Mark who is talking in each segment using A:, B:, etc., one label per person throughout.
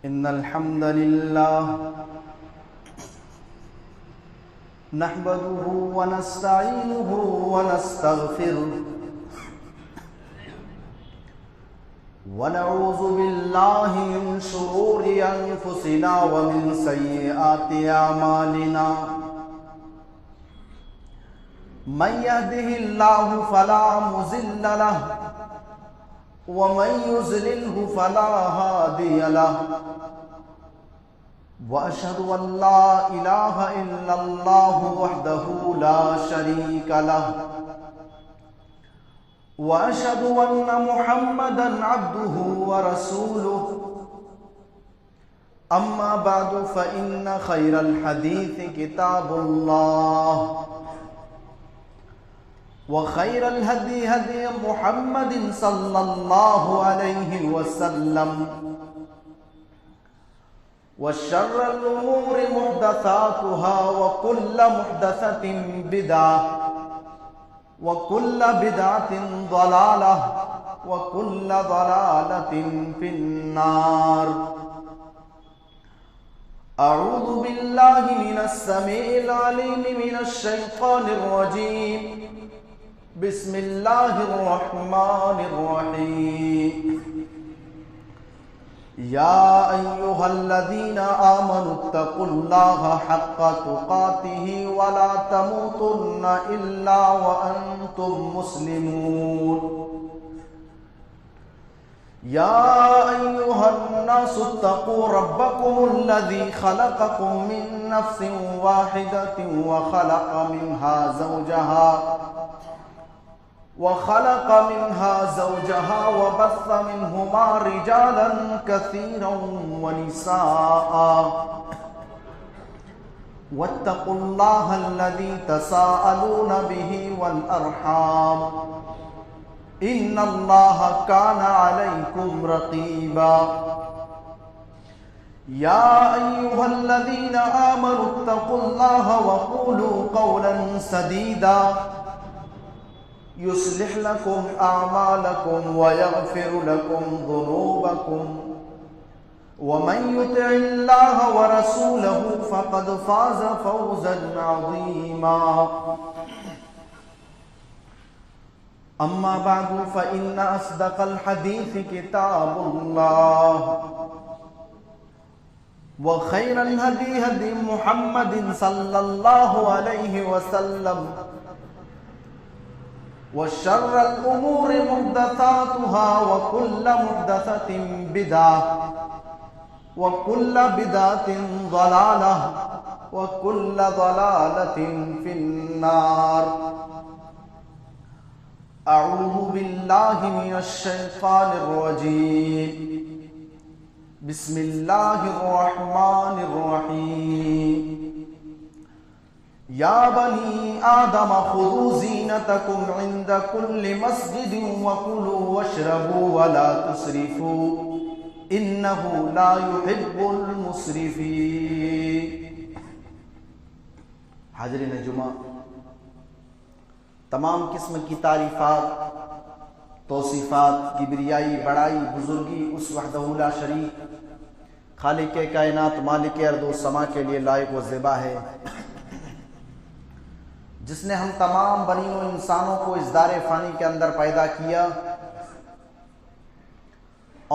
A: إن الحمد لله نحمده ونستعينه ونستغفره ونعوذ بالله من شرور أنفسنا ومن سيئات أعمالنا من يهده الله فلا مضل له ومن يضلله فلا هادي له وأشهد أن لا إله إلا الله وحده لا شريك له وأشهد أن محمدا عبده ورسوله أما بعد فإن خير الحديث كتاب الله وخير الهدي هدي محمد صلى الله عليه وسلم وشر الأمور محدثاتها وكل محدثة بدعة وكل بدعة ضلالة وكل ضلالة في النار. أعوذ بالله من السميع العليم من الشيطان الرجيم. بسم الله الرحمن الرحيم. يا أيها الذين آمنوا اتقوا الله حق تقاته ولا تموتن إلا وأنتم مسلمون. يا أيها الناس اتقوا ربكم الذي خلقكم من نفس واحدة وخلق منها زوجها وبث منهما رجالا كثيرا ونساء واتقوا الله الذي تساءلون به والأرحام إن الله كان عليكم رقيبا. يا أيها الذين آمنوا اتقوا الله وقولوا قولا سديدا يصلح لكم أعمالكم ويغفر لكم ذنوبكم ومن يطع الله ورسوله فقد فاز فوزا عظيما. أما بعد فإن أصدق الحديث كتاب الله وخير الهدي هدي محمد صلى الله عليه وسلم وشر الأمور محدثاتها وكل محدثة بدعة وكل بدعة ضلالة وكل ضلالة في النار. أعوذ بالله من الشيطان الرجيم. بسم الله الرحمن الرحيم. يا بني آدم خذوا زينتكم عند كل مسجد وكلوا واشربوا ولا تسرفوا إنه لا يحب المسرفين. حاضرین جمعہ، تمام قسم کی تعریفات، توصیفات، کبریائی، بڑائی، بزرگی اس وحدہ لا شریک خالق کائنات مالک ارض و سما کے لیے لائق و زیبا ہے، جس نے ہم تمام بنی و انسانوں کو اس دار فانی کے اندر پیدا کیا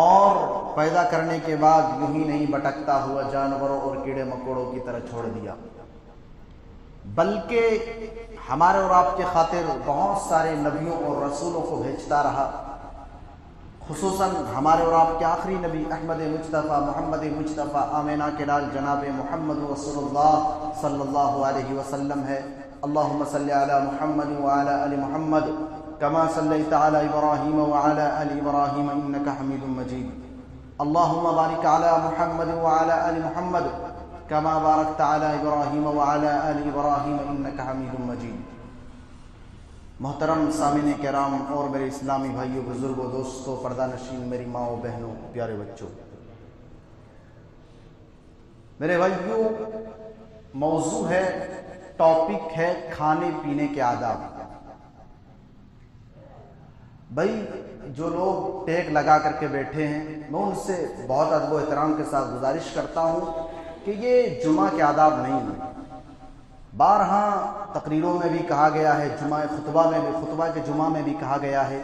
A: اور پیدا کرنے کے بعد یوں ہی نہیں بھٹکتا ہوا جانوروں اور کیڑے مکوڑوں کی طرح چھوڑ دیا، بلکہ ہمارے اور آپ کے خاطر بہت سارے نبیوں اور رسولوں کو بھیجتا رہا، خصوصاً ہمارے اور آپ کے آخری نبی احمد مصطفیٰ محمد مصطفیٰ آمینہ کے لال جناب محمد رسول اللہ صلی اللہ علیہ وسلم ہے. اللهم صل على محمد وعلى آل محمد كما صليت على إبراهيم وعلى آل إبراهيم إنك حميد مجيد. اللهم بارك على محمد وعلى آل محمد كما باركت على إبراهيم وعلى آل إبراهيم إنك حميد مجيد. محترم سامعین کرام اور میرے اسلامی بھائیوں، بزرگوں، دوستوں، پردہ نشین، میری ماں و بہنوں، پیارے بچوں، میرے بھائیوں، موضوع ہے، ٹاپک ہے کھانے پینے کے آداب. بھائی جو لوگ ٹیک لگا کر کے بیٹھے ہیں، میں ان سے بہت ادب و احترام کے ساتھ گزارش کرتا ہوں کہ یہ جمعہ کے آداب نہیں ہیں۔ بارہا تقریروں میں بھی کہا گیا ہے، جمعہ خطبہ میں بھی، خطبہ کے جمعہ میں بھی کہا گیا ہے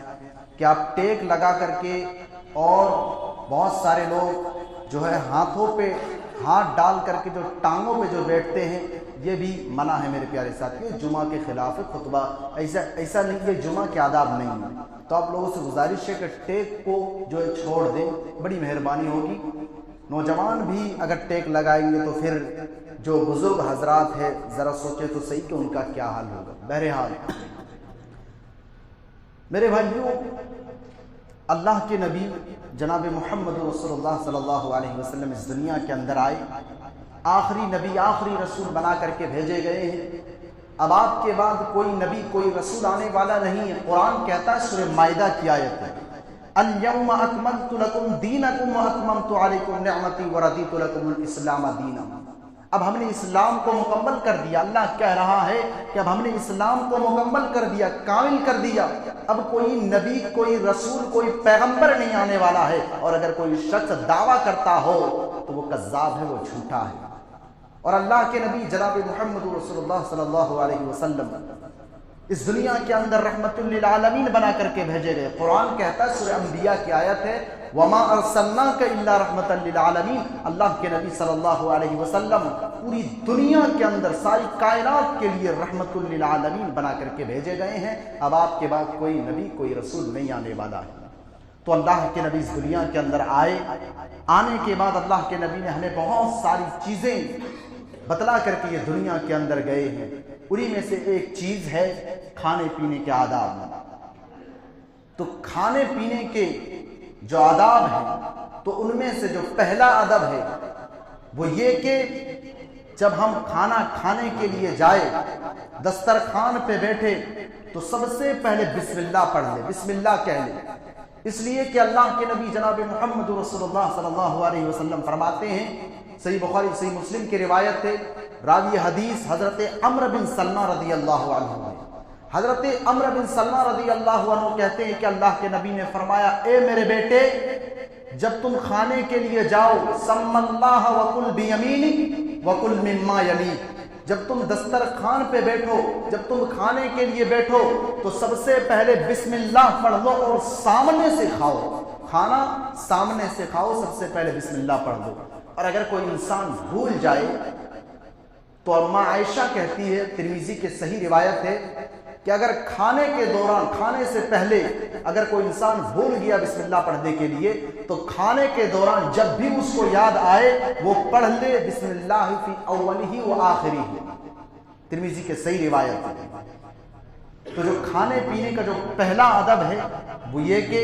A: کہ آپ ٹیک لگا کر کے، اور بہت سارے لوگ جو ہے ہاتھوں پہ ہاتھ ڈال کر کے جو ٹانگوں پہ جو بیٹھتے ہیں، یہ بھی منع ہے میرے پیارے ساتھیو، جمعہ کے خلاف ہے خطبہ، ایسا نہیں، یہ جمعہ کے آداب نہیں ہے۔ تو آپ لوگوں سے گزارش ہے کہ ٹیک کو جو ہے چھوڑ دیں، بڑی مہربانی ہوگی۔ نوجوان بھی اگر ٹیک لگائیں گے تو پھر جو بزرگ حضرات ہیں ذرا سوچے تو صحیح کہ ان کا کیا حال ہوگا۔ بہرحال میرے بھائیوں، اللہ کے نبی جناب محمد رسول اللہ صلی اللہ علیہ وسلم اس دنیا کے اندر آئے، آخری نبی آخری رسول بنا کر کے بھیجے گئے ہیں۔ اب آپ کے بعد کوئی نبی کوئی رسول آنے والا نہیں ہے۔ قرآن کہتا ہے، سورہ مائدہ کی آیت ہے، اليوم اکملت لکم دینکم واتممت علیکم نعمتی ورضیت لکم الاسلام دینا۔ اب ہم نے اسلام کو مکمل کر دیا۔ اللہ کہہ رہا ہے کہ اب ہم نے اسلام کو مکمل کر دیا، کامل کر دیا۔ اب کوئی نبی کوئی رسول کوئی پیغمبر نہیں آنے والا ہے، اور اگر کوئی شخص دعویٰ کرتا ہو تو وہ کذاب ہے، وہ جھوٹا ہے۔ اور اللہ کے نبی جناب محمد رسول اللہ صلی اللہ علیہ وسلم اس دنیا کے اندر رحمت للعالمین بنا کر کے بھیجے گئے۔ قرآن کہتا ہے، سورہ انبیاء کی آیت ہے، وَمَا أَرْسَلْنَاكَ إِلَّا رَحْمَةً لِلْعَالَمِينَ۔ اللہ کے نبی صلی اللہ علیہ وسلم پوری دنیا کے اندر ساری کائنات کے لیے رحمت للعالمین بنا کر کے بھیجے گئے ہیں۔ اب آپ کے بعد کوئی نبی کوئی رسول نہیں آنے والا ہے۔ تو اللہ کے نبی اس دنیا کے اندر آئے، آنے کے بعد اللہ کے نبی نے ہمیں بہت ساری چیزیں بتلا کر کے یہ دنیا کے اندر گئے ہیں۔ انہی میں سے ایک چیز ہے کھانے پینے کے آداب۔ تو کھانے پینے کے جو آداب ہیں، تو ان میں سے جو پہلا ادب ہے وہ یہ کہ جب ہم کھانا کھانے کے لیے جائے، دسترخوان پہ بیٹھے، تو سب سے پہلے بسم اللہ پڑھ لے، بسم اللہ کہہ لے۔ اس لیے کہ اللہ کے نبی جناب محمد رسول اللہ صلی اللہ علیہ وسلم فرماتے ہیں، صحیح بخاری صحیح مسلم کی روایت ہے، راوی حدیث حضرت عمرو بن سلمہ رضی اللہ عنہ ہے۔ حضرت عمرو بن سلمہ رضی اللہ عنہ کہتے ہیں کہ اللہ کے نبی نے فرمایا، اے میرے بیٹے، جب تم کھانے کے لیے جاؤ، سم اللہ وکل بیمینک وکل مما یلیک۔ جب تم دسترخوان پہ بیٹھو، جب تم کھانے کے لیے بیٹھو، تو سب سے پہلے بسم اللہ پڑھ لو اور سامنے سے کھاؤ۔ کھانا سامنے سے کھاؤ، سب سے پہلے بسم اللہ پڑھ لو۔ اور اگر کوئی انسان بھول جائے تو اماں عائشہ کہتی ہے، ترمذی کے صحیح روایت ہے، کہ اگر کھانے کے دوران، کھانے سے پہلے اگر کوئی انسان بھول گیا بسم اللہ پڑھنے کے لیے، تو کھانے کے دوران جب بھی اس کو یاد آئے وہ پڑھ لے بسم اللہ فی اولہ و آخرہ۔ ترمذی کے صحیح روایت ہے۔ تو جو کھانے پینے کا جو پہلا ادب ہے وہ یہ کہ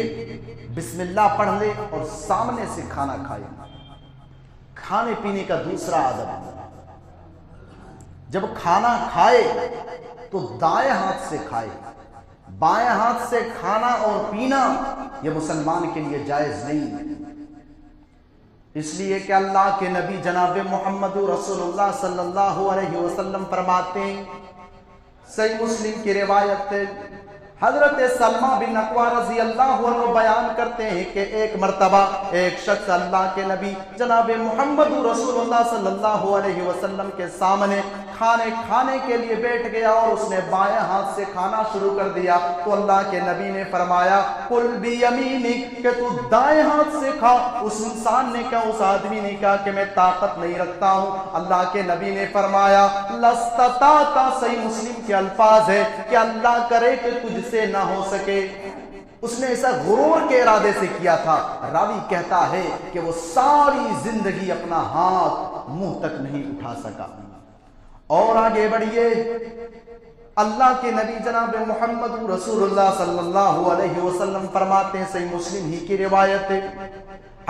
A: بسم اللہ پڑھ لے اور سامنے سے کھانا کھائے۔ کھانے پینے کا دوسرا ادب، جب کھانا کھائے تو دائیں ہاتھ سے کھائے، بائیں ہاتھ سے کھانا اور پینا یہ مسلمان کے لیے جائز نہیں ہے۔ اس لیے کہ اللہ کے نبی جناب محمد رسول اللہ صلی اللہ علیہ وسلم فرماتے ہیں، صحیح مسلم کی روایت ہے، حضرت سلمہ بن اکوع رضی اللہ عنہ بیان کرتے ہیں کہ ایک مرتبہ ایک شخص اللہ کے نبی جناب محمد رسول اللہ صلی اللہ علیہ وسلم کے سامنے کھانے کے لیے بیٹھ گیا اور اس نے بائیں ہاتھ سے کھانا شروع کر دیا۔ تو اللہ کے نبی نے فرمایا، قل بیمینک، کہ تو دائیں ہاتھ سے کھا۔ اس انسان نے کہا، اس آدمی نے کہا کہ میں طاقت نہیں رکھتا ہوں۔ اللہ کے نبی نے فرمایا، لستطاعت، صحیح مسلم کے الفاظ ہے کہ اللہ کرے کہ تجھ سے نہ ہو سکے۔ اس نے ایسا غرور کے ارادے سے کیا تھا۔ راوی کہتا ہے کہ وہ ساری زندگی اپنا ہاتھ منہ تک نہیں اٹھا سکا۔ اور آگے بڑھیے، اللہ کے نبی جناب محمد رسول اللہ صلی اللہ علیہ وسلم فرماتے ہیں، صحیح مسلم ہی کی روایت ہے،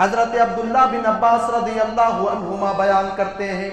A: حضرت عبداللہ بن عباس رضی اللہ عنہما بیان کرتے ہیں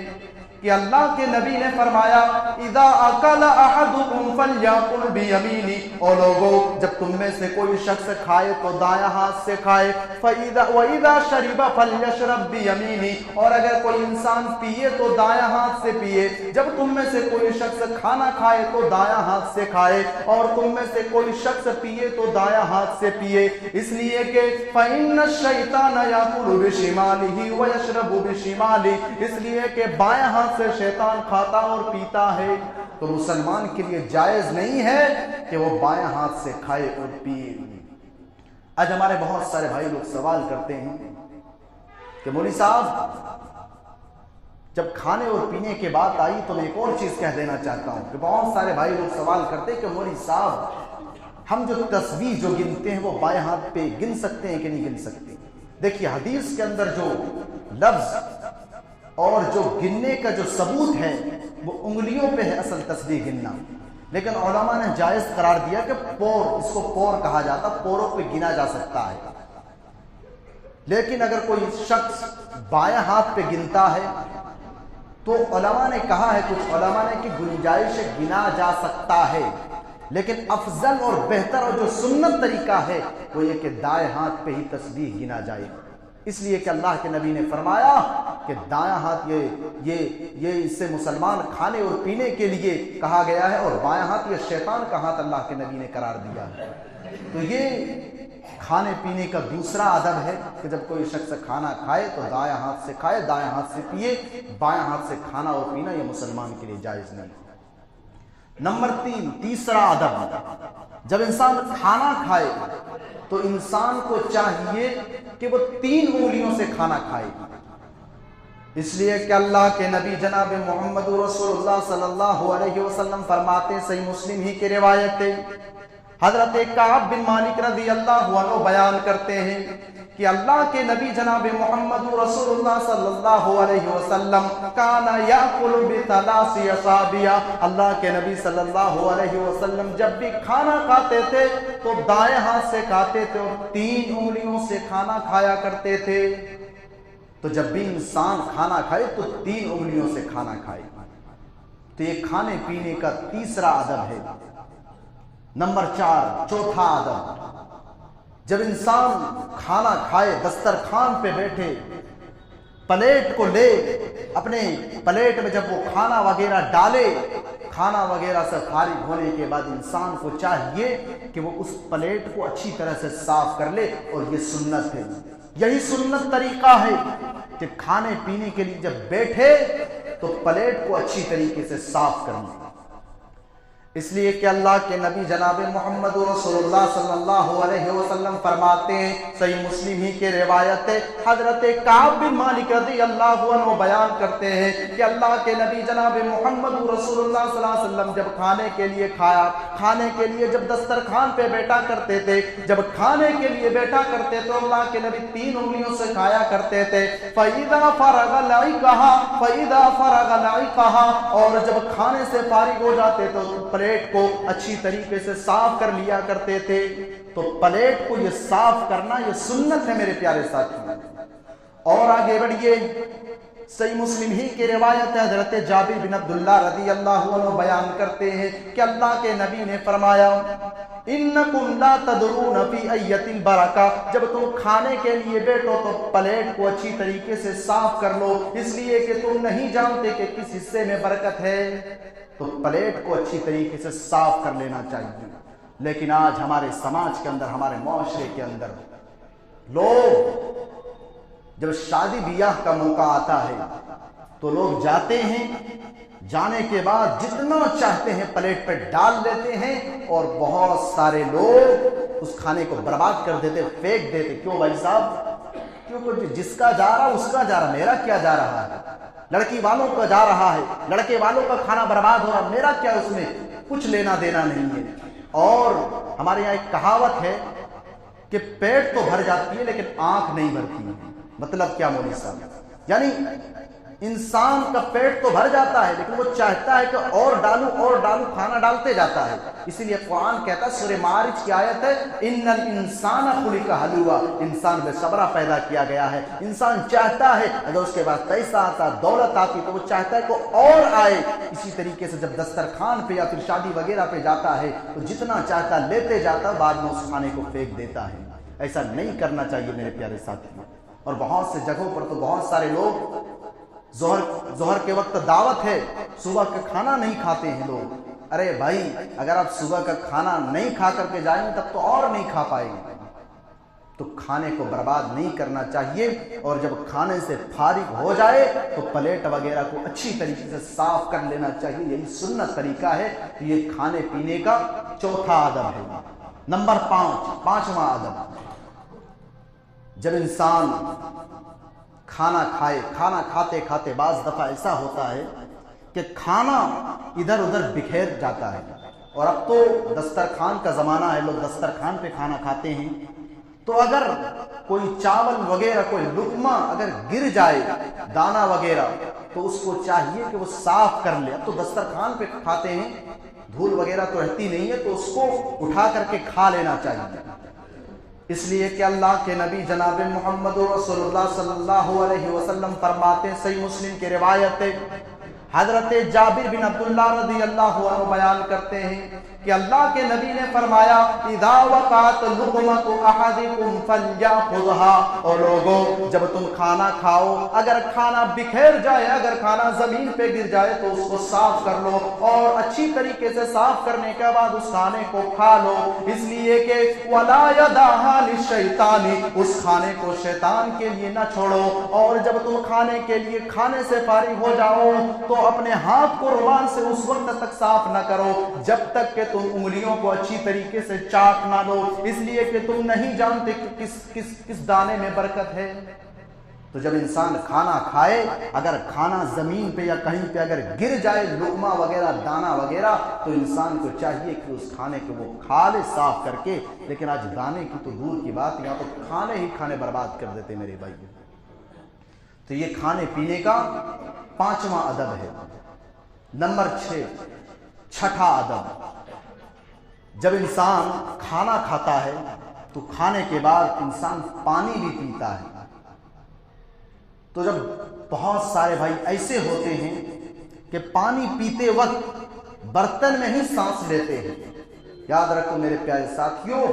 A: کہ کہ اللہ کے نبی نے فرمایا اذا اکل احدکم فلیاکل بیمینہ، او لوگو جب تم میں سے کوئی شخص کھائے تو دایاں ہاتھ سے کھائے، وَإِذَا شَرِبَ فَلْيَشْرَبْ بِيَمِينِهِ، اور اگر کوئی انسان پیے تو دایاں ہاتھ سے پیے۔ جب تم میں سے کوئی شخص کھانا کھائے تو دایاں ہاتھ سے کھائے، اور تم میں سے کوئی شخص پیے تو دایاں ہاتھ سے پیے، اس لیے کہ فَإِنَّ الشَّيْطَانَ يَأْكُلُ بِشِمَالِهِ وَيَشْرَبُ بِشِمَالِهِ، اس لیے کہ بائیں ہاتھ سے شیطان کھاتا اور پیتا ہے۔ تو مسلمان کے لیے جائز نہیں ہے کہ وہ بائیں ہاتھ سے کھائے اور پیے۔ آج ہمارے بہت سارے بھائی لوگ سوال کرتے ہیں کہ مولوی صاحب جب کھانے اور پینے کی بات آئی تو میں ایک اور چیز کہہ دینا چاہتا ہوں کہ بہت سارے بھائی لوگ سوال کرتے ہیں کہ مولوی صاحب ہم جو تسبیح جو گنتے ہیں وہ بائیں ہاتھ پہ گن سکتے ہیں کہ نہیں گن سکتے؟ دیکھیے حدیث کے اندر جو لفظ اور جو گننے کا جو ثبوت ہے وہ انگلیوں پہ ہے اصل تسبیح گننا، لیکن علماء نے جائز قرار دیا کہ پور، اس کو پور کہا جاتا، پوروں پہ گنا جا سکتا ہے۔ لیکن اگر کوئی شخص بائیں ہاتھ پہ گنتا ہے تو علماء نے کہا ہے، کچھ علماء نے کہ گنجائش گنا جا سکتا ہے، لیکن افضل اور بہتر اور جو سنت طریقہ ہے وہ یہ کہ دائیں ہاتھ پہ ہی تسبیح گنا جائے، اس لیے کہ اللہ کے نبی نے فرمایا کہ دایاں ہاتھ یہ اس سے مسلمان کھانے اور پینے کے لیے کہا گیا ہے، اور بائیں ہاتھ یہ شیطان کا ہاتھ اللہ کے نبی نے قرار دیا ہے۔ تو یہ کھانے پینے کا دوسرا ادب ہے کہ جب کوئی شخص کھانا کھائے تو دایاں ہاتھ سے کھائے، دایاں ہاتھ سے پیے، بائیں ہاتھ سے کھانا اور پینا یہ مسلمان کے لیے جائز نہیں۔ نمبر 3، تیسرا ادب، جب انسان کھانا کھائے تو انسان کو چاہیے کہ وہ 3 انگلیوں سے کھانا کھائے، اس لیے کہ اللہ کے نبی جناب محمد رسول اللہ صلی اللہ علیہ وسلم فرماتے ہیں، صحیح مسلم ہی کی روایت ہے، حضرت کعب بن مالک رضی اللہ عنہ بیان کرتے ہیں کہ اللہ کے نبی جناب محمد رسول اللہ صلی اللہ علیہ وسلم کانا یاکل بثلاث اصابع، اللہ کے نبی صلی اللہ علیہ وسلم جب بھی کھانا کھاتے تھے تو دائیں ہاتھ سے کھاتے تھے اور 3 انگلیوں سے کھانا کھایا کرتے تھے۔ تو جب بھی انسان کھانا کھائے تو 3 انگلیوں سے کھانا کھائے، تو یہ کھانے پینے کا تیسرا ادب ہے۔ نمبر 4، چوتھا ادب، جب انسان کھانا کھائے، دسترخوان پہ بیٹھے، پلیٹ کو لے، اپنے پلیٹ میں جب وہ کھانا وغیرہ ڈالے، کھانا وغیرہ سے فارغ ہونے کے بعد انسان کو چاہیے کہ وہ اس پلیٹ کو اچھی طرح سے صاف کر لے، اور یہ سنت ہے، یہی سنت طریقہ ہے کہ کھانے پینے کے لیے جب بیٹھے تو پلیٹ کو اچھی طریقے سے صاف کر لیں، اس لیے کہ اللہ کے نبی جناب محمد رسول اللہ صلی اللہ علیہ وسلم فرماتے ہیں، صحیح مسلم ہی کے روایت ہے، حضرت کعب بن مالک رضی اللہ عنہ بیان کرتے ہیں کہ اللہ کے نبی جناب محمد رسول اللہ صلی اللہ علیہ وسلم جب کھانے کے لیے کھانے کے لیے جب دسترخوان پہ بیٹھا کرتے تھے، جب کھانے کے لیے بیٹھا کرتے تو اللہ کے نبی 3 انگلیوں سے کھایا کرتے تھے، فَإِذَا فَرَغَ لَعِقَهَا فَإِذَا فَرَغَ لَعِقَهَا، اور جب کھانے سے فارغ ہو جاتے تو پلیٹ کو اچھی طریقے سے صاف کر لیا کرتے تھے۔ تو پلیٹ کو یہ صاف کرنا یہ سنت ہے میرے پیارے ساتھیوں۔ اور آگے بڑھیے، صحیح مسلم ہی کی روایت ہے، حضرت جابر بن عبداللہ رضی اللہ عنہ بیان کرتے ہیں کہ اللہ کے نبی نے فرمایا، انکم لا تدرون فی ایت البرکہ، جب تم کھانے کے لیے بیٹھو تو پلیٹ کو اچھی طریقے سے صاف کر لو، اس لیے کہ تم نہیں جانتے کہ کس حصے میں برکت ہے، تو پلیٹ کو اچھی طریقے سے صاف کر لینا چاہیے۔ لیکن آج ہمارے سماج کے اندر، ہمارے معاشرے کے اندر لوگ جب شادی بیاہ کا موقع آتا ہے تو لوگ جاتے ہیں، جانے کے بعد جتنا چاہتے ہیں پلیٹ پہ ڈال لیتے ہیں، اور بہت سارے لوگ اس کھانے کو برباد کر دیتے، پھینک دیتے۔ کیوں بھائی صاحب؟ کیونکہ جس کا جا رہا اس کا جا رہا، میرا کیا جا رہا ہے؟ لڑکی والوں کا جا رہا ہے، لڑکے والوں کا کھانا برباد ہو رہا، میرا کیا اس میں کچھ لینا دینا نہیں ہے۔ اور ہمارے یہاں ایک کہاوت ہے کہ پیٹ تو بھر جاتی ہے لیکن آنکھ نہیں بھرتی ہے۔ مطلب کیا مولوی صاحب؟ یعنی انسان کا پیٹ تو بھر جاتا ہے لیکن وہ چاہتا ہے کہ اور ڈالوں کھانا ڈالتے جاتا ہے. اسی لیے قرآن کہتا ہے، سورہ معارج کی آیت ہے، ان الانسان خلق ہلوعا، انسان بے صبرا پیدا کیا گیا ہے. انسان چاہتا ہے اگر اس کے بعد پیسہ آتا، دولت آتی تو وہ چاہتا ہے کہ اور آئے. اسی طریقے سے جب دسترخوان پہ یا پھر شادی وغیرہ پہ جاتا ہے تو جتنا چاہتا لیتے جاتا، بعد میں اس کھانے کو پھینک دیتا ہے. ایسا نہیں کرنا چاہیے میرے پیارے ساتھیوں. اور بہت سے جگہوں پر تو بہت سارے لوگ ظہر کے وقت دعوت ہے، صبح کا کھانا نہیں کھاتے ہیں لوگ. ارے بھائی، اگر آپ صبح کا کھانا نہیں کھا کر کے جائیں گے تب تو اور نہیں کھا پائیں گے. تو کھانے کو برباد نہیں کرنا چاہیے، اور جب کھانے سے فارغ ہو جائے تو پلیٹ وغیرہ کو اچھی طریقے سے صاف کر لینا چاہیے. یہی سنت طریقہ ہے. تو یہ کھانے پینے کا چوتھا ادب ہے. نمبر 5، پانچواں ادب، جب انسان کھانا کھائے، کھانا کھاتے کھاتے بعض دفعہ ایسا ہوتا ہے کہ کھانا ادھر ادھر بکھیر جاتا ہے. اور اب تو دسترخوان کا زمانہ ہے، لوگ دسترخوان پہ کھانا کھاتے ہیں. تو اگر کوئی چاول وغیرہ، کوئی لقمہ اگر گر جائے، دانہ وغیرہ، تو اس کو چاہیے کہ وہ صاف کر لے. اب تو دسترخوان پہ کھاتے ہیں، دھول وغیرہ تو رہتی نہیں ہے، تو اس کو اٹھا کر کے کھا لینا چاہیے. اس لیے کہ اللہ کے نبی جناب محمد رسول اللہ صلی اللہ علیہ وسلم فرماتے ہیں، صحیح مسلم کی روایت ہے، حضرت جابر بن عبداللہ رضی اللہ عنہ بیان کرتے ہیں کہ اللہ کے نبی نے فرمایا، اذا وقعت لقمۃ احدکم فلیأخذها، اور لوگوں جب تم کھانا کھاؤ، اگر کھانا بکھیر جائے، اگر کھانا زمین پہ گر جائے تو اس کو صاف کر لو، اور اچھی طریقے سے صاف کرنے کے بعد اس کھانے کو کھا لو. اس لیے کہ ولا يدعها للشیطان، اس کھانے کو شیطان کے لیے نہ چھوڑو. اور جب تم کھانے کے لیے کھانے سے فارغ ہو جاؤ تو اپنے ہاتھ کو رومال سے اس وقت تک صاف نہ کرو جب تک کہ تم انگلیوں کو اچھی طریقے سے چاٹ نہ لو. اس لیے کہ تم نہیں جانتے کہ کس دانے میں برکت ہے. تو جب انسان کھانا کھائے، اگر کھانا زمین پہ یا کہیں پہ اگر گر جائے، لقمہ وغیرہ، دانہ وغیرہ، تو انسان کو چاہیے کہ اس کھانے کو وہ کھا لے صاف کر کے. لیکن آج دانے کی تو دور کی بات، یہاں تو کھانے برباد کر دیتے میرے بھائی. تو یہ کھانے پینے کا پانچواں ادب ہے. نمبر 6، چھٹا ادب، جب انسان کھانا کھاتا ہے تو کھانے کے بعد انسان پانی بھی پیتا ہے. تو جب بہت سارے بھائی ایسے ہوتے ہیں کہ پانی پیتے وقت برتن میں ہی سانس لیتے ہیں. یاد رکھو میرے پیارے ساتھیوں،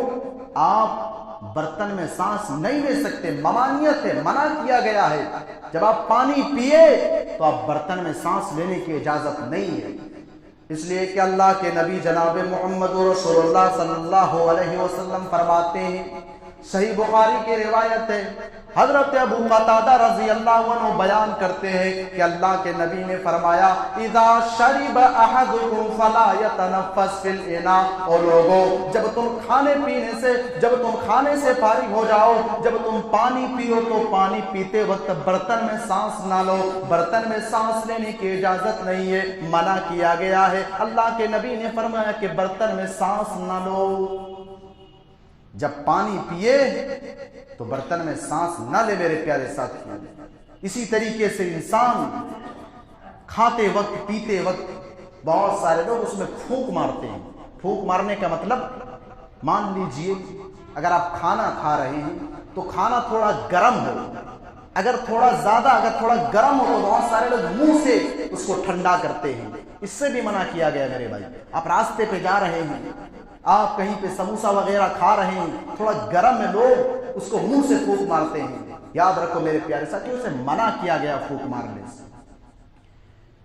A: آپ برتن میں سانس نہیں لے سکتے، ممانعت ہے، منع کیا گیا ہے. جب آپ پانی پیے تو آپ برتن میں سانس لینے کی اجازت نہیں ہے. اس لیے کہ اللہ کے نبی جناب محمد رسول اللہ صلی اللہ علیہ وسلم فرماتے ہیں، صحیح بخاری کی روایت ہے، حضرت ابو قتادہ رضی اللہ عنہ بیان کرتے ہیں کہ اللہ کے نبی نے فرمایا، اذا شرب احدکم فلا يتنفس فی الاناء، اور لوگوں جب تم کھانے سے فارغ ہو جاؤ، جب تم پانی پیو تو پانی پیتے وقت برتن میں سانس نہ لو. برتن میں سانس لینے کی اجازت نہیں ہے، منع کیا گیا ہے. اللہ کے نبی نے فرمایا کہ برتن میں سانس نہ لو. جب پانی پیے تو برتن میں سانس نہ لے میرے پیارے ساتھیوں. اسی طریقے سے انسان کھاتے وقت، پیتے وقت، بہت سارے لوگ اس میں پھونک مارتے ہیں. پھونک مارنے کا مطلب، مان لیجئے اگر آپ کھانا کھا رہے ہیں تو کھانا تھوڑا گرم ہو، اگر تھوڑا گرم ہو تو بہت سارے لوگ منہ سے اس کو ٹھنڈا کرتے ہیں. اس سے بھی منع کیا گیا میرے بھائی. آپ راستے پہ جا رہے ہیں، آپ کہیں پہ سموسہ وغیرہ کھا رہے ہیں، تھوڑا گرم ہے، لوگ اس کو منہ سے پھونک مارتے ہیں. یاد رکھو میرے پیارے ساتھیوں، سے منع کیا گیا پھونک مارنے سے.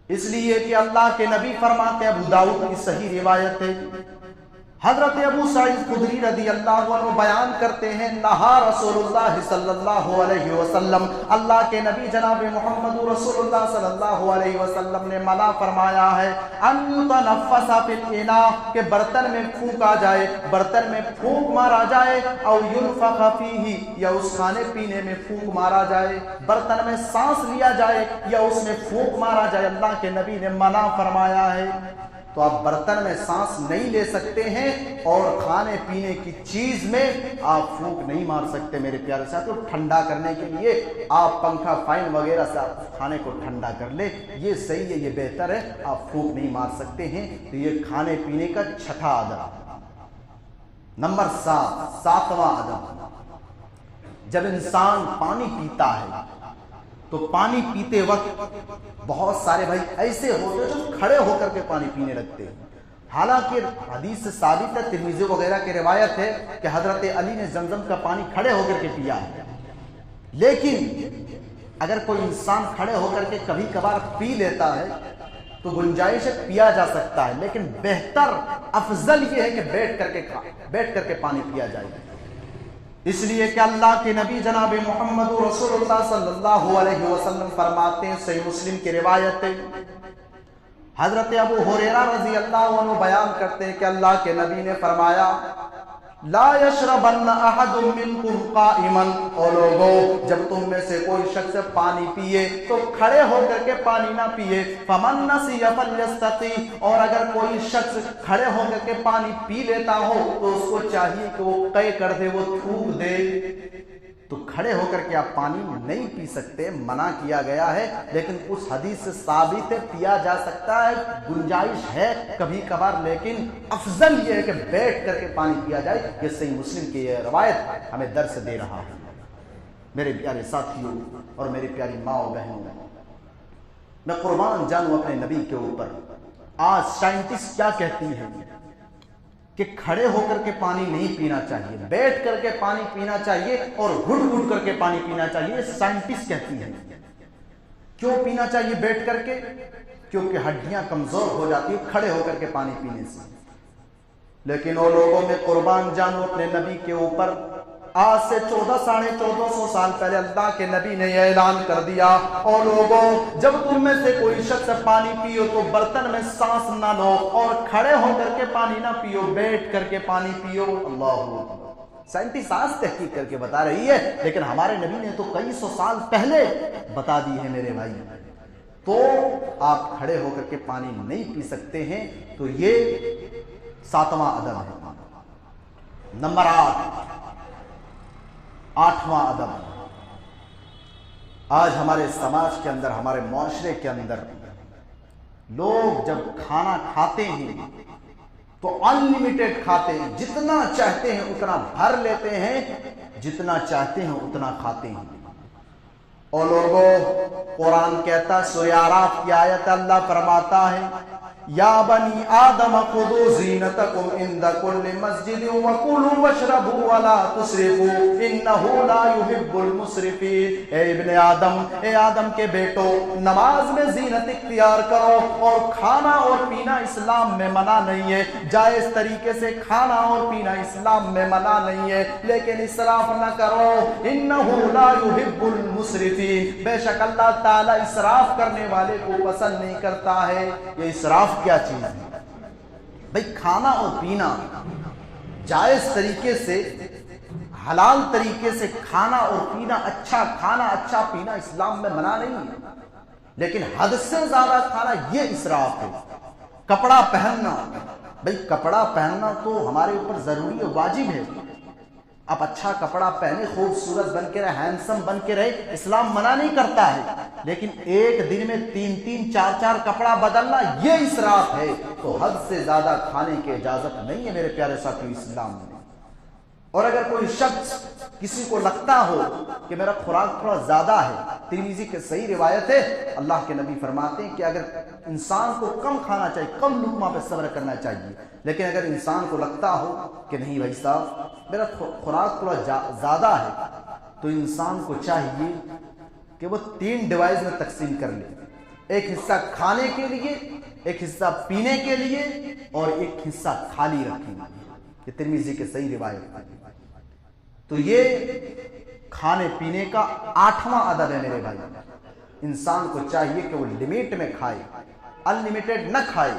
A: اس لیے کہ اللہ کے نبی فرماتے ہیں، ابو داؤد کی صحیح روایت ہے، حضرت ابو سعید خدری رضی اللہ عنہ بیان کرتے ہیں، نہا رسول اللہ صلی اللہ علیہ وسلم، اللہ کے نبی جناب محمد رسول اللہ صلی اللہ علیہ وسلم نے منع فرمایا ہے، ان یتنفس فی الاناء، کہ برتن میں پھونکا جائے، برتن میں پھونک مارا جائے، او ینفخ فیہ، یا اس کھانے پینے میں پھونک مارا جائے، برتن میں سانس لیا جائے یا اس میں پھونک مارا جائے. اللہ کے نبی نے منع فرمایا ہے. تو تو آپ برتن میں سانس نہیں لے سکتے ہیں اور کھانے پینے کی چیز میں آپ پھونک نہیں مار سکتے میرے پیارے ساتھیو۔ ٹھنڈا کرنے کے لیے آپ پنکھا فین وغیرہ سے آپ کھانے کو ٹھنڈا کر لے، یہ صحیح ہے، یہ بہتر ہے، آپ پھونک نہیں مار سکتے ہیں۔ تو یہ کھانے پینے کا چھٹا ادب۔ نمبر 7، ساتواں ادب، جب انسان پانی پیتا ہے تو پانی پیتے وقت بہت سارے بھائی ایسے ہوتے ہیں جو کھڑے ہو کر کے پانی پینے لگتے ہیں۔ حالانکہ حدیث سے ثابت ہے، ترمذی وغیرہ کی روایت ہے کہ حضرت علی نے زمزم کا پانی کھڑے ہو کر کے پیا ہے، لیکن اگر کوئی انسان کھڑے ہو کر کے کبھی کبھار پی لیتا ہے تو گنجائش ہے پیا جا سکتا ہے، لیکن بہتر افضل یہ ہے کہ بیٹھ کر کے پانی پیا جائے، اس لیے کہ اللہ کے نبی جناب محمد رسول اللہ صلی اللہ علیہ وسلم فرماتے ہیں، صحیح مسلم کی روایت ہے، حضرت ابو ہریرہ رضی اللہ عنہ بیان کرتے ہیں کہ اللہ کے نبی نے فرمایا، لا یشربن احد منکم قائما، او لوگو جب تم میں سے کوئی شخص پانی پیے تو کھڑے ہو کر کے پانی نہ پیے، فمن نسی فلیستقی، اور اگر کوئی شخص کھڑے ہو کر کے پانی پی لیتا ہو تو اس کو چاہیے کہ وہ قے کر دے، وہ تھوک دے۔ تو کھڑے ہو کر کے آپ پانی نہیں پی سکتے، منع کیا گیا ہے، لیکن اس حدیث سے ثابت ہے پیا جا سکتا ہے، گنجائش ہے کبھی کبھار، لیکن افضل یہ ہے کہ بیٹھ کر کے پانی پیا جائے۔ یہ صحیح مسلم کی یہ روایت ہمیں درس دے رہا ہے۔ میرے پیارے ساتھیوں اور میری پیاری ماں و بہنوں، میں قربان جانوں اپنے نبی کے اوپر۔ آج سائنٹسٹ کیا کہتی ہیں کہ کھڑے ہو کر کے پانی نہیں پینا چاہیے، بیٹھ کر کے پانی پینا چاہیے اور گھٹ گھٹ کر کے پانی پینا چاہیے، سائنٹسٹ کہتی ہیں۔ کیوں پینا چاہیے بیٹھ کر کے؟ کیونکہ ہڈیاں کمزور ہو جاتی ہیں کھڑے ہو کر کے پانی پینے سے۔ لیکن وہ لوگوں میں قربان جانو اپنے نبی کے اوپر، آج سے 1400 سال پہلے اللہ کے نبی نے یہ اعلان کر دیا، اور لوگوں جب تم میں سے کوئی شخص پانی پیو تو برتن میں سانس نہ لو اور کھڑے ہو کر کے پانی نہ پیو، بیٹھ کر کے پانی پیو۔ اللہ، سائنٹسٹ آج تحقیق کر کے بتا رہی ہے، لیکن ہمارے نبی نے تو کئی سو سال پہلے بتا دی ہے میرے بھائی۔ تو آپ کھڑے ہو کر کے پانی نہیں پی سکتے ہیں، تو یہ 7واں ادب ہے۔ نمبر 8واں ادب، آج ہمارے سماج کے اندر، ہمارے معاشرے کے اندر لوگ جب کھانا کھاتے ہیں تو انلمیٹڈ کھاتے ہیں، جتنا چاہتے ہیں اتنا بھر لیتے ہیں، جتنا چاہتے ہیں اتنا کھاتے ہیں۔ اور لوگوں قرآن کہتا ہے، سورہ اعراف کی آیت اللہ فرماتا ہے، یا بنی آدم خذوا زینتکم عند کل مسجد وکلوا واشربوا ولا تسرفوا انہ لا یحب المسرفین۔ اے ابن آدم، اے آدم کے بیٹو، نماز میں زینت اختیار کرو، اور کھانا اور پینا اسلام میں منع نہیں ہے، جائز طریقے سے کھانا اور پینا اسلام میں منع نہیں ہے، لیکن اسراف نہ کرو، انہ لا یحب المسرفین، بے شک اللہ تعالی اسراف کرنے والے کو پسند نہیں کرتا ہے۔ یہ اسراف کیا چیز ہے بھئی؟ کھانا اور پینا جائز طریقے سے، حلال طریقے سے کھانا اور پینا، اچھا کھانا اچھا پینا اسلام میں منع نہیں ہے، لیکن حد سے زیادہ کھانا یہ اسراف ہے۔ کپڑا پہننا، بھئی کپڑا پہننا تو ہمارے اوپر ضروری اور واجب ہے، آپ اچھا کپڑا پہنے، خوبصورت بن کے رہے، ہینڈسم بن کے رہے، اسلام منع نہیں کرتا ہے، لیکن ایک دن میں 3 4 کپڑا بدلنا یہ اسراف ہے۔ تو حد سے زیادہ کھانے کی اجازت نہیں ہے میرے پیارے ساتھیو اسلام میں۔ اور اگر کوئی شخص، کسی کو لگتا ہو کہ میرا خوراک تھوڑا زیادہ ہے، ترمذی کی صحیح روایت ہے، اللہ کے نبی فرماتے ہیں کہ اگر انسان کو کم کھانا چاہیے، کم لقمہ پہ صبر کرنا چاہیے، لیکن اگر انسان کو لگتا ہو کہ نہیں بھائی صاحب میرا خوراک تھوڑا زیادہ ہے، تو انسان کو چاہیے کہ وہ 3 ڈیوائز میں تقسیم کر لے، ایک حصہ کھانے کے لیے، ایک حصہ پینے کے لیے، اور ایک حصہ خالی رکھیں گے۔ یہ ترمذی کے صحیح روایت ہے۔ تو یہ کھانے پینے کا 8واں ادب ہے میرے بھائی۔ انسان کو چاہیے کہ وہ لمٹ میں کھائے، انلمیٹڈ نہ کھائے۔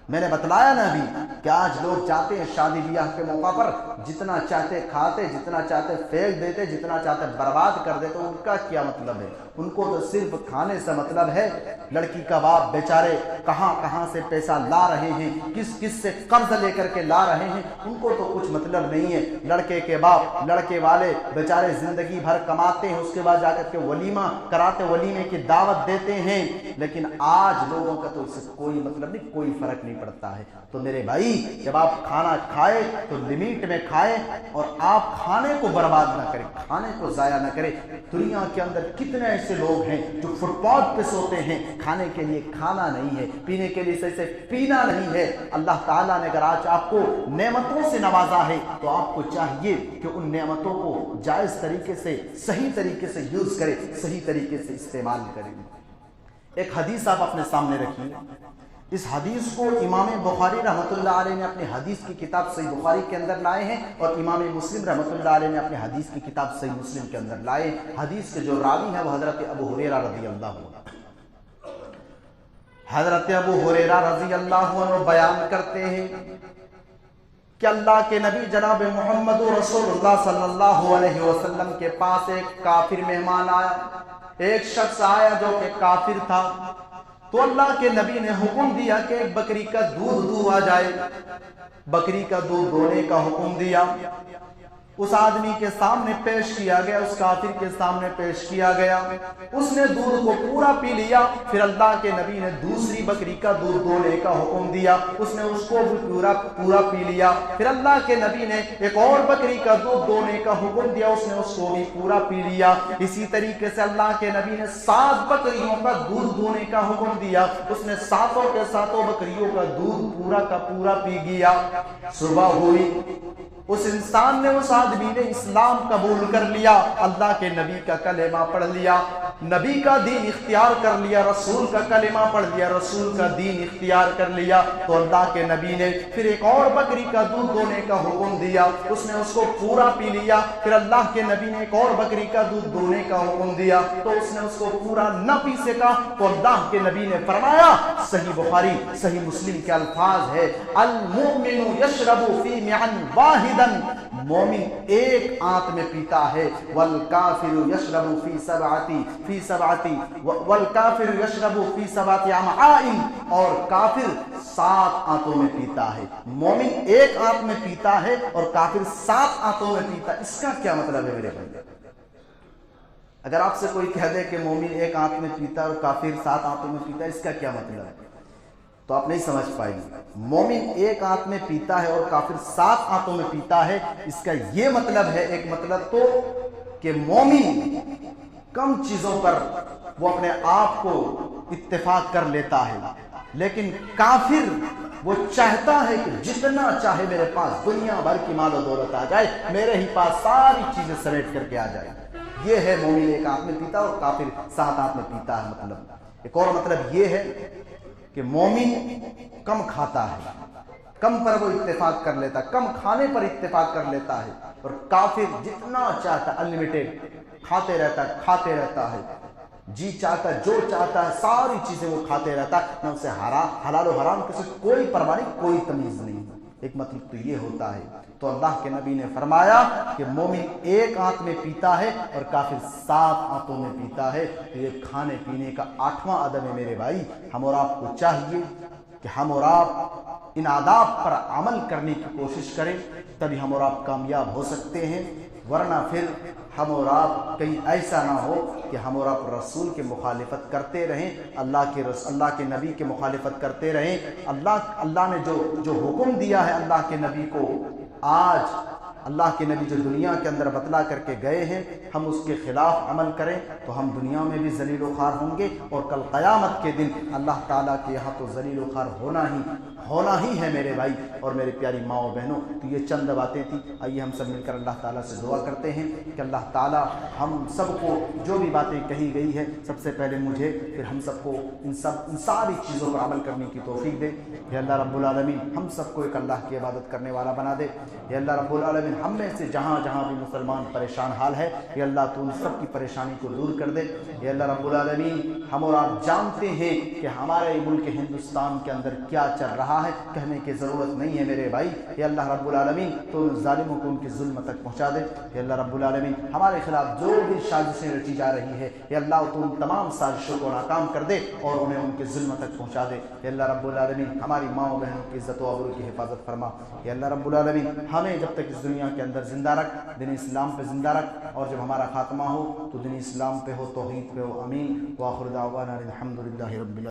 A: میں نے بتلایا نا ابھی کہ آج لوگ چاہتے ہیں شادی بیاہ کے موقع پر جتنا چاہتے کھاتے، جتنا چاہتے پھینک دیتے، جتنا چاہتے برباد کر دیتے۔ ان کا کیا مطلب ہے؟ ان کو تو صرف کھانے سے مطلب ہے۔ لڑکی کا باپ بیچارے کہاں کہاں سے پیسہ لا رہے ہیں، کس کس سے قرض لے کر کے لا رہے ہیں، ان کو تو کچھ مطلب نہیں ہے۔ لڑکے کے باپ، لڑکے والے بیچارے زندگی بھر کماتے ہیں، اس کے بعد جا کر کے ولیمہ کراتے، ولیمے کی دعوت دیتے ہیں، لیکن آج لوگوں کا تو اس سے کوئی مطلب نہیں، کوئی فرق نہیں پڑتا ہے۔ تو میرے بھائی، جب آپ کھانا کھائے تو لمٹ میں کھائے، اور آپ کھانے کو برباد نہ کریں، کھانے کو ضائع نہ کریں۔ دنیا کے اندر کتنے ایسے لوگ ہیں جو فٹ پاتھ پہ سوتے ہیں، کھانے کے لیے کھانا نہیں ہے، پینے کے لیے صحیح سے پینا نہیں ہے۔ اللہ تعالیٰ نے اگر آج آپ کو نعمتوں سے نوازا ہے تو آپ کو چاہیے کہ ان نعمتوں کو جائز طریقے سے، صحیح طریقے سے یوز کریں، صحیح طریقے سے استعمال کریں۔ ایک حدیث آپ اپنے سامنے رکھیے، اس حدیث کو امام بخاری رحمۃ اللہ علیہ نے اپنی حدیث کی کتاب صحیح بخاری کے اندر لائے ہیں، اور امام مسلم رحمۃ اللہ علیہ نے اپنی حدیث کی کتاب صحیح مسلم کے اندر لائے۔ حدیث کے جو راوی ہیں وہ حضرت ابو ہریرہ رضی اللہ عنہ، حضرت ابو ہریرہ رضی اللہ عنہ بیان کرتے ہیں کہ اللہ کے نبی جناب محمد رسول اللہ صلی اللہ علیہ وسلم کے پاس ایک کافر مہمان آیا، ایک شخص آیا جو کہ کافر تھا۔ تو اللہ کے نبی نے حکم دیا کہ ایک بکری کا دودھ دوا جائے، بکری کا دودھ دونے کا حکم دیا۔ اس آدمی کے سامنے پیش کیا گیا، اس کافر کے سامنے پیش کیا گیا، اس نے دودھ کو پورا پی لیا۔ پھر اللہ کے نبی نے دوسری بکری کا دودھ دونے کا حکم دیا، اس نے اس کو بھی پورا پی لیا۔ پھر اللہ کے نبی نے ایک اور بکری کا دودھ دونے کا حکم دیا، اس نے اس کو بھی پورا پی لیا۔ اسی طریقے سے اللہ کے نبی نے 7 بکریوں کا دودھ دونے کا حکم دیا، اس نے 7 کے 7 بکریوں کا دودھ پورا کا پورا پی گیا۔ صبح ہوئی، اس انسان نے، اس آدمی نے اسلام قبول کر لیا، اللہ کے نبی کا کلمہ پڑھ لیا، نبی کا دین اختیار کر لیا، رسول کا کلمہ پڑھ لیا، رسول کا دین اختیار کر لیا۔ تو اللہ کے نبی نے پھر ایک اور بکری کا دودھ دونے کا حکم دیا، اس نے اس کو پورا پی لیا۔ پھر اللہ کے نبی نے ایک اور بکری کا دودھ دونے کا حکم دیا، تو اس نے اس کو پورا نہ پی سکا۔ تو اللہ کے نبی نے فرمایا، صحیح بخاری صحیح مسلم کے الفاظ ہے، المؤمن یشرب فی معن واحد، مومن ایک آنت میں پیتا ہے، والکافر یشرب فی سبعۃ والکافر یشرب فی 7 امعاء، اور کافر 7 آنتوں میں پیتا ہے۔ مومن ایک آنت میں پیتا ہے اور کافر 7 آنتوں میں پیتا ہے۔ اس کا کیا مطلب ہے میرے بھائی؟ اگر آپ سے کوئی کہہ دے کہ مومن ایک آنت میں پیتا ہے اور کافر 7 آنتوں میں پیتا ہے، اس کا کیا مطلب ہے؟ تو آپ نہیں سمجھ پائیں گے۔ مومن ایک آنت میں پیتا ہے اور کافر 7 آنتوں میں پیتا ہے، اس کا یہ مطلب ہے، ایک مطلب تو کہ مومن کم چیزوں پر وہ اپنے آپ کو اتفاق کر لیتا ہے، لیکن کافر وہ چاہتا ہے کہ جتنا چاہے میرے پاس دنیا بھر کی مال و دولت آ جائے، میرے ہی پاس ساری چیزیں سمیٹ کر کے آ جائے۔ یہ ہے مومن ایک آنت میں پیتا اور کافر 7 آنت میں پیتا ہے مطلب۔ ایک اور مطلب یہ ہے کہ مومن کم کھاتا ہے، کم پر وہ اتفاق کر لیتا ہے، کم کھانے پر اتفاق کر لیتا ہے، اور کافر جتنا چاہتا ہے انلیمیٹڈ کھاتے رہتا ہے، جی چاہتا ہے جو چاہتا ہے ساری چیزیں وہ کھاتے رہتا ہے، نہ اسے حلال و حرام کسی کوئی پرواہ نہیں، کوئی تمیز نہیں۔ ایک مطلب تو یہ ہوتا ہے۔ تو اللہ کے نبی نے فرمایا کہ مومن ایک آنت میں پیتا ہے اور کافر 7 آنتوں میں پیتا ہے۔ تو یہ کھانے پینے کا 8واں ادب ہے میرے بھائی۔ ہم اور آپ کو چاہیے کہ ہم اور آپ ان آداب پر عمل کرنے کی کوشش کریں، تبھی ہم اور آپ کامیاب ہو سکتے ہیں، ورنہ پھر ہم اور آپ کہیں ایسا نہ ہو کہ ہم اور آپ رسول کے مخالفت کرتے رہیں، اللہ کے نبی کے مخالفت کرتے رہیں۔ اللہ نے جو حکم دیا ہے اللہ کے نبی کو، آج اللہ کے نبی جو دنیا کے اندر بتلا کر کے گئے ہیں، ہم اس کے خلاف عمل کریں تو ہم دنیا میں بھی ذلیل و خوار ہوں گے، اور کل قیامت کے دن اللہ تعالیٰ کے یہاں تو ذلیل و خوار ہونا ہی ہے میرے بھائی اور میری پیاری ماں و بہنوں۔ تو یہ چند باتیں تھیں، آئیے ہم سب مل کر اللہ تعالیٰ سے دعا کرتے ہیں کہ اللہ تعالیٰ ہم سب کو جو بھی باتیں کہی گئی ہے، سب سے پہلے مجھے پھر ہم سب کو ان ساری چیزوں پر عمل کرنے کی توفیق دے۔ یا اللہ رب العالمین ہم سب کو ایک اللہ کی عبادت کرنے والا بنا دے۔ یا اللہ رب العالمین ہم میں سے جہاں جہاں بھی مسلمان پریشان حال ہے یا اللہ تو ان سب کی پریشانی کو دور کر دے۔ یا اللہ رب العالمین ہم اور آپ جانتے ہیں کہ ہمارے ملک ہندوستان کے اندر کیا چل رہا ہے، کہنے کی ضرورت نہیں ہے میرے بھائی۔ یا اللہ رب العالمین تو ان ظالموں کو ان کی ظلم تک پہنچا دے۔ یا اللہ رب العالمین ہمارے خلاف جو بھی سازشیں رچی جا رہی ہے یا اللہ تو ان تمام سازشوں کو ناکام کر دے اور انہیں ان کے ظلم تک پہنچا دے۔ یا اللہ رب العالمین ہماری ماں و بہنوں کی عزت و آبرو کی حفاظت فرما۔ یا اللہ رب العالمین ہمیں جب تک اس دنیا کے اندر زندہ رکھ، دین اسلام پہ زندہ رکھ، اور جب ہمارا خاتمہ ہو تو دین اسلام پہ ہو، توحید پہ ہو۔ آمین۔ وآخر دعوانا الحمد للہ رب العالمین۔